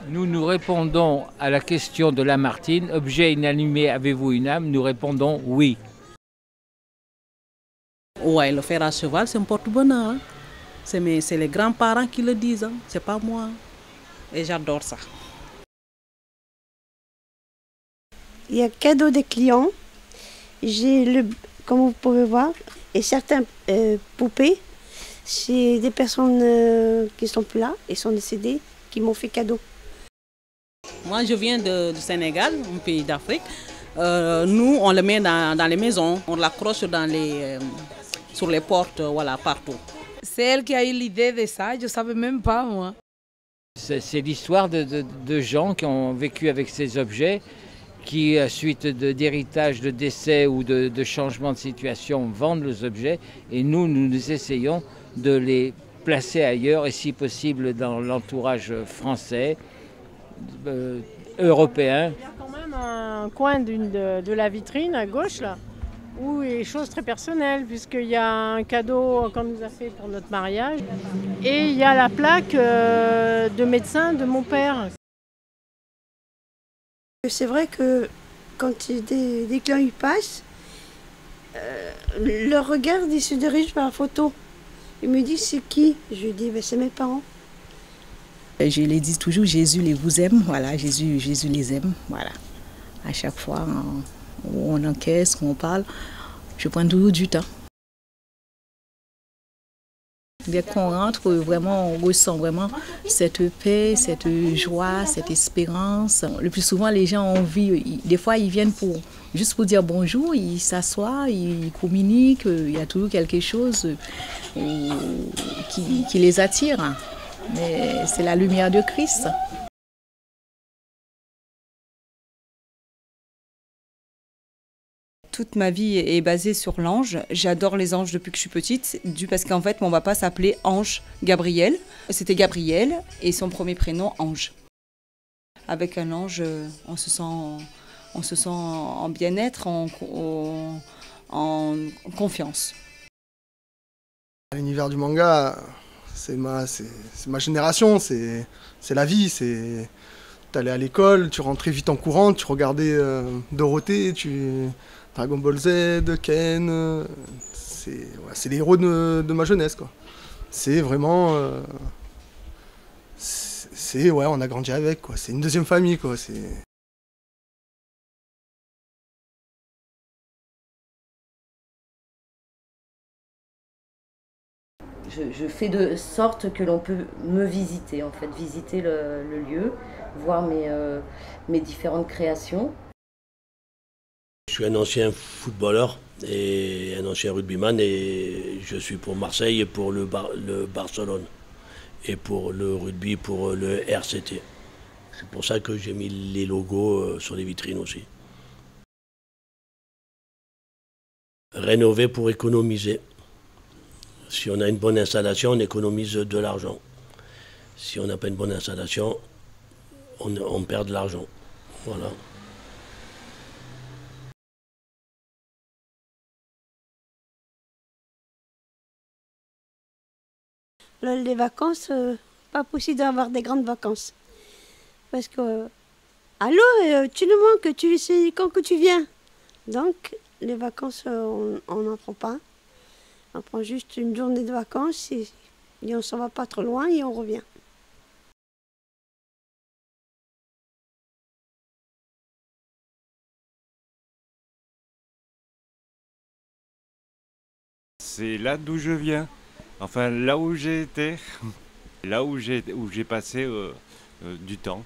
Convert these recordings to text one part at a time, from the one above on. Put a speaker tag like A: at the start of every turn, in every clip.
A: Nous répondons à la question de Lamartine, objet inanimé, avez-vous une âme? Nous répondons oui.
B: Ouais, le fer à cheval, c'est un porte-bonheur. Hein. C'est les grands-parents qui le disent, hein. C'est pas moi. Et j'adore ça.
C: Il y a cadeau des clients. J'ai comme vous pouvez voir, et certaines poupées, c'est des personnes qui sont plus là, et sont décédées, qui m'ont fait cadeau.
B: Moi, je viens du Sénégal, un pays d'Afrique. Nous, on le met dans les maisons, on l'accroche sur les portes, voilà, partout.
D: C'est elle qui a eu l'idée de ça, je ne savais même pas moi.
A: C'est l'histoire de gens qui ont vécu avec ces objets, qui, suite d'héritage, de décès ou de changement de situation, vendent les objets. Et nous essayons de les placer ailleurs, et si possible dans l'entourage français, européen.
E: Il y a quand même un coin de la vitrine à gauche, là, où il y a des choses très personnelles, puisqu'il y a un cadeau qu'on nous a fait pour notre mariage. Et il y a la plaque de médecin de mon père.
C: C'est vrai que quand des clients y passent, leur regard ils se dirige vers la photo. Ils me disent c'est qui? Je lui dis ben, c'est mes parents.
F: Je les dis toujours, Jésus les vous aime, voilà, Jésus les aime, voilà. À chaque fois où on encaisse, où on parle, je prends toujours du temps. Dès qu'on rentre, vraiment, on ressent vraiment cette paix, cette joie, cette espérance. Le plus souvent, les gens ont envie, des fois, ils viennent juste pour dire bonjour, ils s'assoient, ils communiquent, il y a toujours quelque chose qui les attire. Mais c'est la lumière de Christ.
G: Toute ma vie est basée sur l'ange. J'adore les anges depuis que je suis petite, parce qu'en fait, mon papa s'appelait Ange Gabriel. C'était Gabriel et son premier prénom Ange. Avec un ange, on se sent en bien-être, en confiance.
H: L'univers du manga, c'est ma génération, c'est la vie. T'allais à l'école, tu rentrais vite en courant, tu regardais Dorothée, Dragon Ball Z, Ken, c'est les héros de ma jeunesse, quoi. C'est vraiment, ouais, on a grandi avec, quoi. C'est une deuxième famille, quoi.
I: Je fais de sorte que l'on peut me visiter, en fait, visiter le lieu, voir mes différentes créations.
J: Je suis un ancien footballeur et un ancien rugbyman et je suis pour Marseille et pour le Barcelone et pour le rugby pour le RCT. C'est pour ça que j'ai mis les logos sur les vitrines aussi. Rénover pour économiser. Si on a une bonne installation, on économise de l'argent. Si on n'a pas une bonne installation, on perd de l'argent. Voilà.
C: Les vacances, pas possible d'avoir des grandes vacances. Parce que, allô, tu nous manques, tu sais quand que tu viens. Donc, les vacances, on n'en prend pas. On prend juste une journée de vacances et on s'en va pas trop loin et on revient.
K: C'est là d'où je viens, enfin là où j'ai été, là où j'ai passé du temps.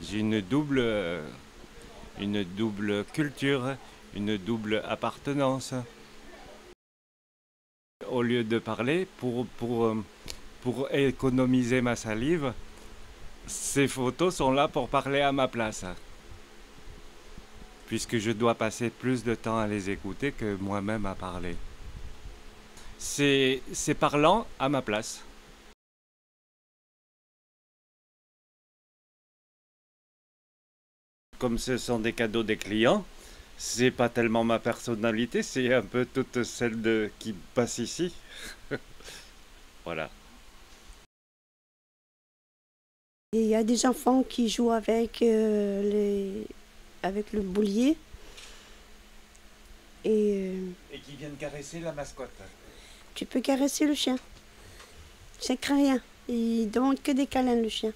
K: J'ai une double culture, une double appartenance. Au lieu de parler, pour économiser ma salive, ces photos sont là pour parler à ma place. Puisque je dois passer plus de temps à les écouter que moi-même à parler. C'est parlant à ma place. Comme ce sont des cadeaux des clients, c'est pas tellement ma personnalité, c'est un peu toute celle qui passe ici. Voilà.
C: Et il y a des enfants qui jouent avec le boulier. Et
K: qui viennent caresser la mascotte.
C: tu peux caresser le chien. Ça craint rien. Il demande que des câlins, le chien.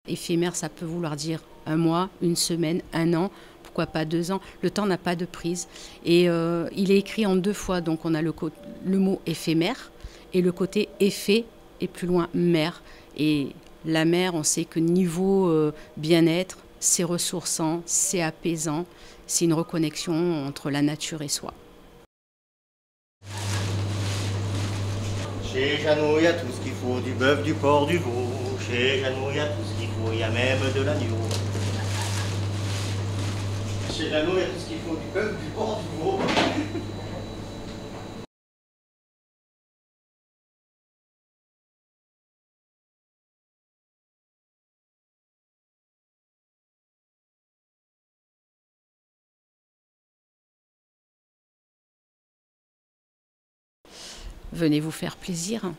L: Éphémère, ça peut vouloir dire un mois, une semaine, un an, pourquoi pas 2 ans. Le temps n'a pas de prise. Et il est écrit en 2 fois, donc on a le mot éphémère et le côté effet et plus loin mère. Et la mer, on sait que niveau bien-être, c'est ressourçant, c'est apaisant, c'est une reconnexion entre la nature et soi.
M: Chez Jeannot, il y a tout ce qu'il faut, du bœuf, du porc, du veau. Chez Jeannot, il y a tout ce qu'il faut, il y a même de l'agneau. Chez Jeannot, il y a tout ce qu'il faut, du bœuf, du porc, du veau.
L: Venez vous faire plaisir.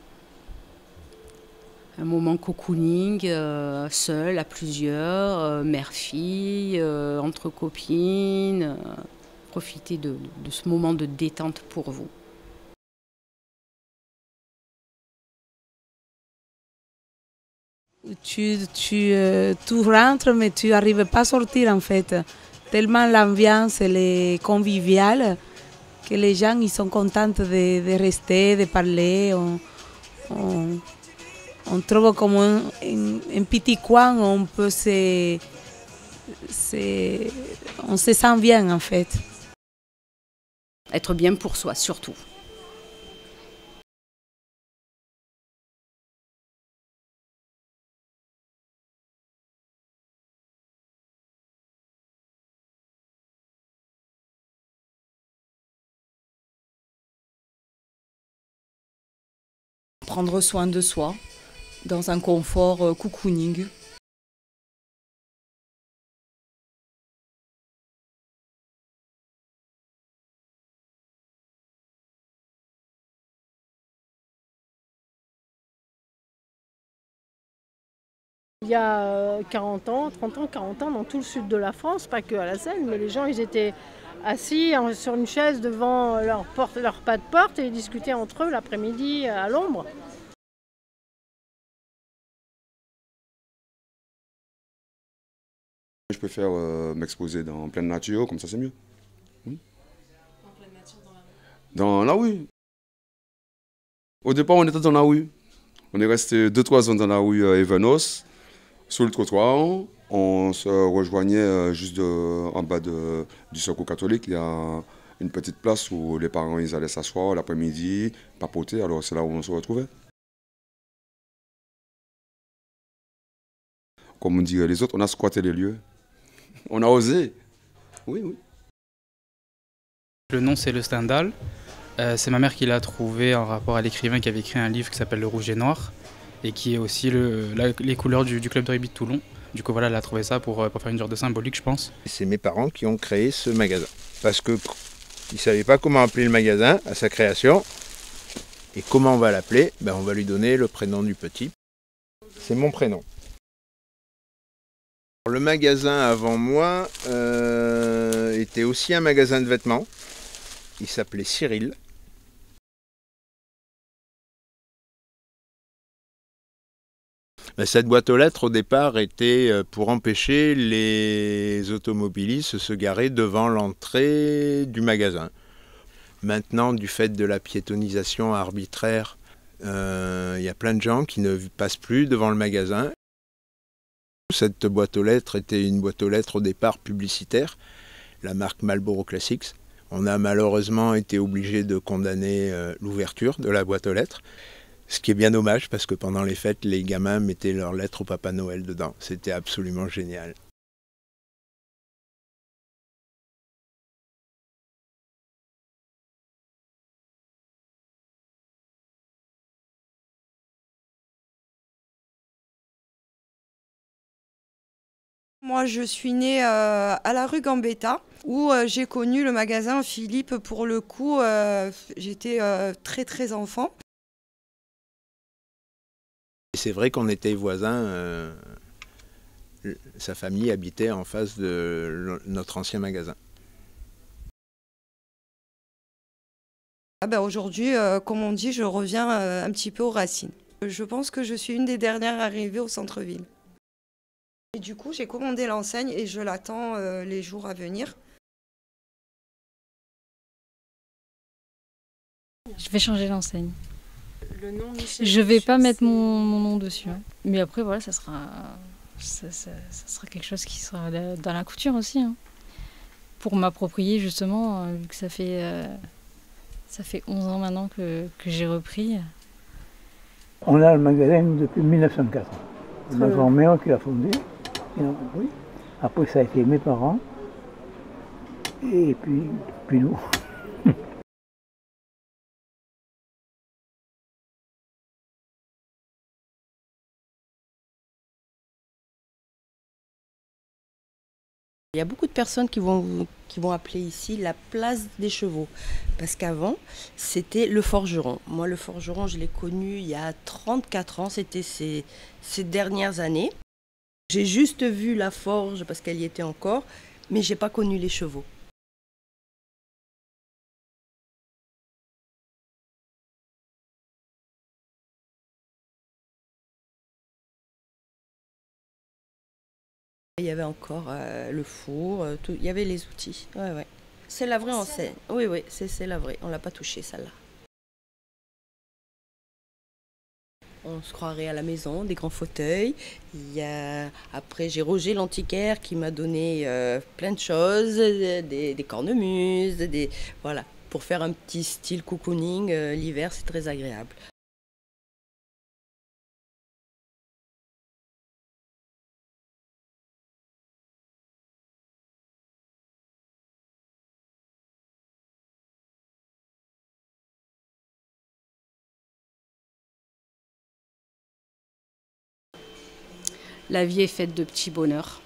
L: Un moment cocooning, seul, à plusieurs, mère-fille, entre copines. Profitez de ce moment de détente pour vous.
D: Tu rentres, mais tu n'arrives pas à sortir en fait. Tellement l'ambiance elle est conviviale que les gens ils sont contents de rester, de parler. On trouve comme un petit coin où on se sent bien en fait.
L: Être bien pour soi, surtout.
G: Prendre soin de soi dans un confort cocooning.
E: Il y a 40 ans, 30 ans, 40 ans, dans tout le sud de la France, pas que à la Seine, mais les gens ils étaient assis sur une chaise devant leur pas de porte et ils discutaient entre eux l'après-midi à l'ombre.
N: Je préfère m'exposer en pleine nature, comme ça c'est mieux. Oui.
O: En pleine nature
N: dans la rue? Au départ, on était dans la rue. On est resté 2-3 ans dans la rue Evenos, sur le trottoir. On se rejoignait juste en bas du Secours catholique. Il y a une petite place où les parents ils allaient s'asseoir l'après-midi, papoter. Alors c'est là où on se retrouvait. Comme on dirait les autres, on a squatté les lieux. On a osé. Oui, oui.
P: Le nom, c'est le Stendhal. C'est ma mère qui l'a trouvé en rapport à l'écrivain qui avait écrit un livre qui s'appelle Le Rouge et Noir et qui est aussi les couleurs du club de rugby de Toulon. Du coup, voilà, elle a trouvé ça pour faire une sorte de symbolique, je pense.
Q: C'est mes parents qui ont créé ce magasin. Parce qu'ils ne savaient pas comment appeler le magasin à sa création. Et comment on va l'appeler? On va lui donner le prénom du petit. C'est mon prénom. Le magasin avant moi était aussi un magasin de vêtements. Il s'appelait Cyril. Cette boîte aux lettres au départ était pour empêcher les automobilistes de se garer devant l'entrée du magasin. Maintenant, du fait de la piétonisation arbitraire, il y a plein de gens qui ne passent plus devant le magasin. Cette boîte aux lettres était une boîte aux lettres au départ publicitaire, la marque Marlboro Classics. On a malheureusement été obligé de condamner l'ouverture de la boîte aux lettres, ce qui est bien dommage parce que pendant les fêtes, les gamins mettaient leurs lettres au Papa Noël dedans. C'était absolument génial.
O: Moi, je suis née à la rue Gambetta, où j'ai connu le magasin Philippe. Pour le coup, j'étais très très enfant.
Q: C'est vrai qu'on était voisins. Sa famille habitait en face de notre ancien magasin.
O: Ah ben aujourd'hui, comme on dit, je reviens un petit peu aux racines. Je pense que je suis une des dernières arrivées au centre-ville. Et du coup, j'ai commandé l'enseigne et je l'attends les jours à venir.
R: Je vais changer l'enseigne.
E: Le nom Michel.
R: Je vais pas mettre mon nom dessus. Hein. Mais après, voilà, ça sera quelque chose qui sera dans la couture aussi. Hein. Pour m'approprier justement, vu que ça fait 11 ans maintenant que j'ai repris.
S: On a le magasin depuis 1904. C'est ma grand-mère qui l'a fondé. Oui. Après, ça a été mes parents. Et puis nous.
T: Il y a beaucoup de personnes qui vont appeler ici la place des chevaux. Parce qu'avant, c'était le forgeron. Moi, le forgeron, je l'ai connu il y a 34 ans. C'était ces dernières années. J'ai juste vu la forge parce qu'elle y était encore, mais je n'ai pas connu les chevaux. Il y avait encore le four, il y avait les outils. Ouais. C'est la vraie enseigne. Oui, c'est la vraie. On ne l'a pas touchée, celle-là. On se croirait à la maison, des grands fauteuils. Après, j'ai Roger l'antiquaire qui m'a donné plein de choses, des cornemuses, voilà, pour faire un petit style cocooning. L'hiver, c'est très agréable.
L: La vie est faite de petits bonheurs.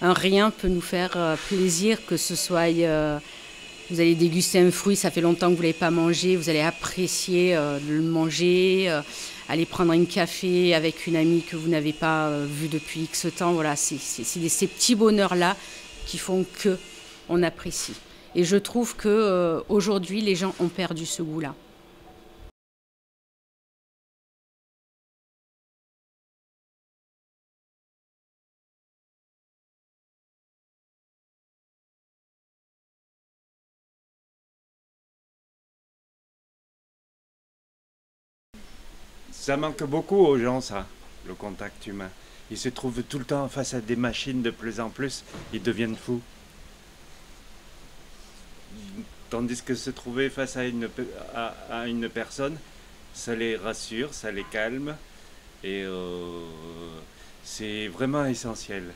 L: Un rien peut nous faire plaisir, que ce soit vous allez déguster un fruit, ça fait longtemps que vous ne l'avez pas mangé, vous allez apprécier de le manger, aller prendre un café avec une amie que vous n'avez pas vue depuis X temps. Voilà, c'est ces petits bonheurs-là qui font qu'on apprécie. Et je trouve qu'aujourd'hui, les gens ont perdu ce goût-là.
K: Ça manque beaucoup aux gens, ça, le contact humain. Ils se trouvent tout le temps face à des machines de plus en plus, ils deviennent fous. Tandis que se trouver face à une personne, ça les rassure, ça les calme, et c'est vraiment essentiel.